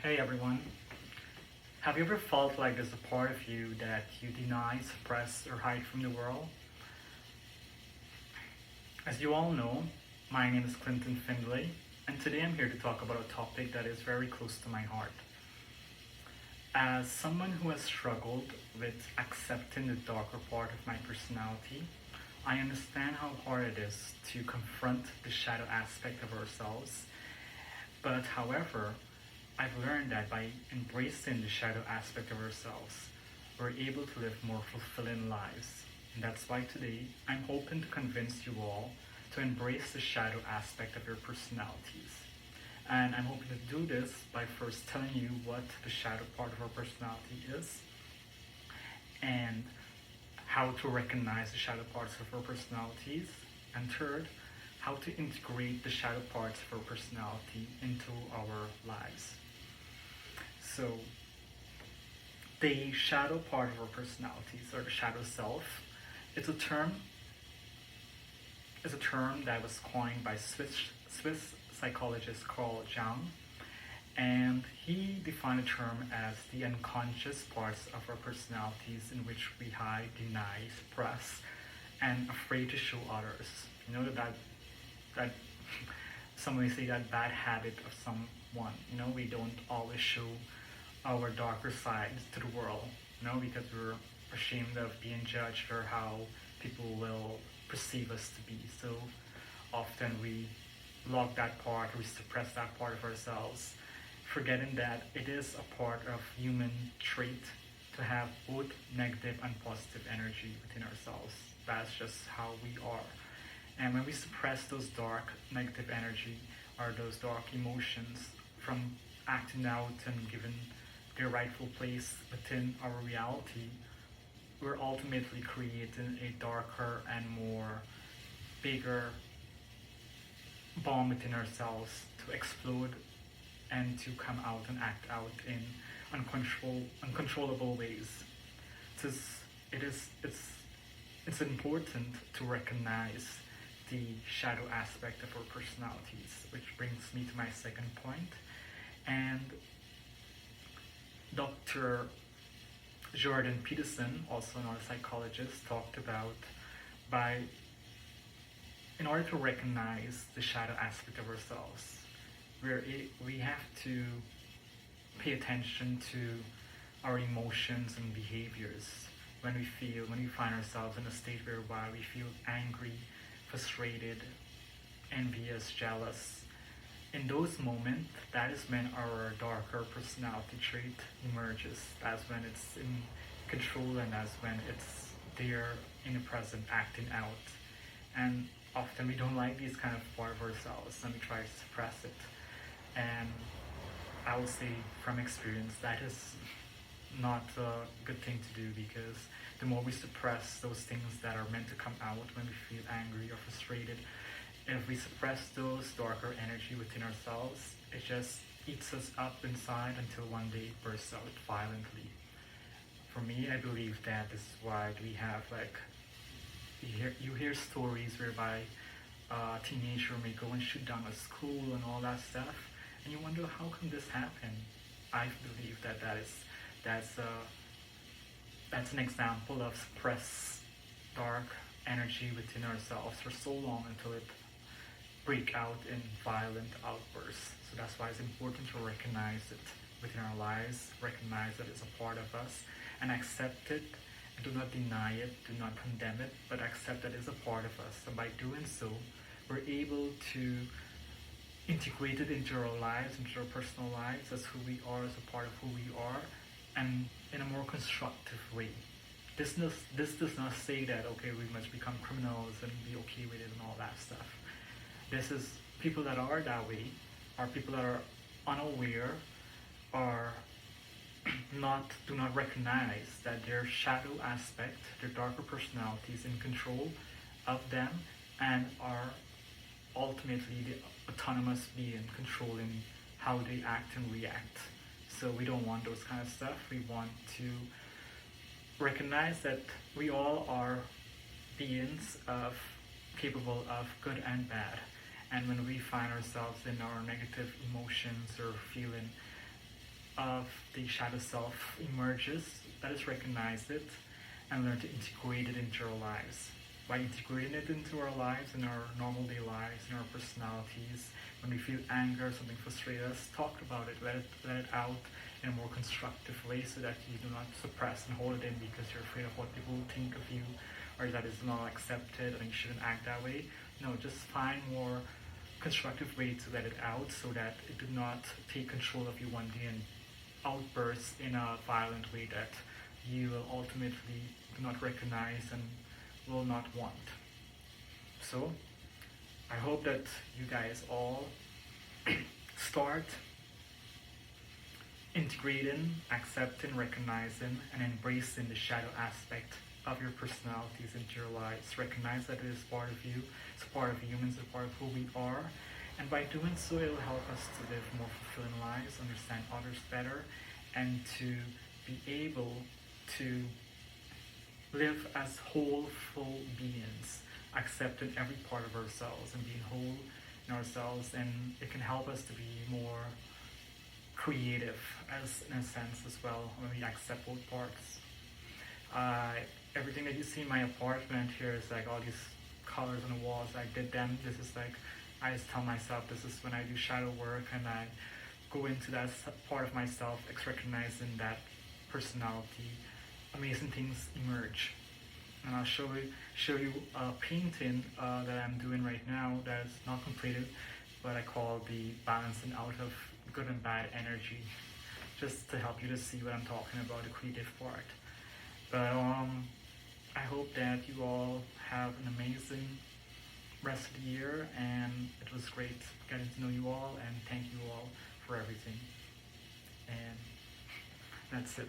Hey everyone. Have you ever felt like there's a part of you that you deny, suppress, or hide from the world? As you all know, my name is Clinton Findlay, and today I'm here to talk about a topic that is very close to my heart. As someone who has struggled with accepting the darker part of my personality, I understand how hard it is to confront the shadow aspect of ourselves. But however, I've learned that by embracing the shadow aspect of ourselves, we're able to live more fulfilling lives. And that's why today I'm hoping to convince you all to embrace the shadow aspect of your personalities. And I'm hoping to do this by first telling you what the shadow part of our personality is and how to recognize the shadow parts of our personalities. And third, how to integrate the shadow parts of our personality into our lives. So, the shadow part of our personalities, or the shadow self, it's a term. Is a term that was coined by Swiss psychologist Carl Jung, and he defined the term as the unconscious parts of our personalities in which we hide, deny, suppress, and afraid to show others. You know that some may say that bad habit of someone. We don't always show our darker sides to the world, because we're ashamed of being judged or how people will perceive us to be. So often we lock that part, we suppress that part of ourselves, forgetting that it is a part of human trait to have both negative and positive energy within ourselves. That's just how we are. And when we suppress those dark negative energy or those dark emotions from acting out and giving their rightful place within our reality, we're ultimately creating a darker and more bigger bomb within ourselves to explode and to come out and act out in uncontrollable ways. It's important to recognize the shadow aspect of our personalities, which brings me to my second point. And Dr. Jordan Peterson, also another psychologist, talked about in order to recognize the shadow aspect of ourselves, we have to pay attention to our emotions and behaviors when we find ourselves in a state whereby we feel angry, frustrated, envious, jealous. In those moments, that is when our darker personality trait emerges. That's when it's in control, and that's when it's there in the present, acting out. And often we don't like these kind of part of ourselves, and we try to suppress it. And I will say from experience that is not a good thing to do, because the more we suppress those things that are meant to come out when we feel angry or frustrated, if we suppress those darker energy within ourselves, it just eats us up inside until one day it bursts out violently. For me, I believe that this is why we have you hear stories whereby a teenager may go and shoot down a school and all that stuff, and you wonder how can this happen. I believe that's an example of suppressed dark energy within ourselves for so long until it break out in violent outbursts. So that's why it's important to recognize it within our lives, recognize that it's a part of us, and accept it. And do not deny it, do not condemn it, but accept that it's a part of us. And by doing so, we're able to integrate it into our lives, into our personal lives, as who we are, as a part of who we are, and in a more constructive way. This does not say that, okay, we must become criminals and be okay with it and all that stuff. This is people that are that way, are people that are unaware, or do not recognize that their shadow aspect, their darker personality is in control of them, and are ultimately the autonomous being controlling how they act and react. So we don't want those kind of stuff. We want to recognize that we all are beings capable of good and bad. And when we find ourselves in our negative emotions or feeling of the shadow self emerges, let us recognize it and learn to integrate it into our lives. By integrating it into our lives, in our normal day lives, in our personalities, when we feel anger, something frustrates us, talk about it, let it out in a more constructive way so that you do not suppress and hold it in because you're afraid of what people will think of you or that it's not accepted and you shouldn't act that way. No, just find more constructive way to let it out so that it do not take control of you one day and outburst in a violent way that you will ultimately do not recognize and will not want. So I hope that you guys all start integrating, accepting, recognizing, and embracing the shadow aspect of your personalities into your lives. Recognize that it is part of you, it's part of humans, it's part of who we are. And by doing so, it will help us to live more fulfilling lives, understand others better, and to be able to live as whole, full beings, accepting every part of ourselves and being whole in ourselves. And it can help us to be more creative, as in a sense as well, when we accept both parts. Everything that you see in my apartment here is like all these colors on the walls. I did them. This is like, I just tell myself this is when I do shadow work and I go into that part of myself, recognizing that personality, amazing things emerge. And I'll show you a painting that I'm doing right now that is not completed, but I call the balancing out of good and bad energy, just to help you to see what I'm talking about, the creative part. But I hope that you all have an amazing rest of the year, and it was great getting to know you all, and thank you all for everything. And that's it.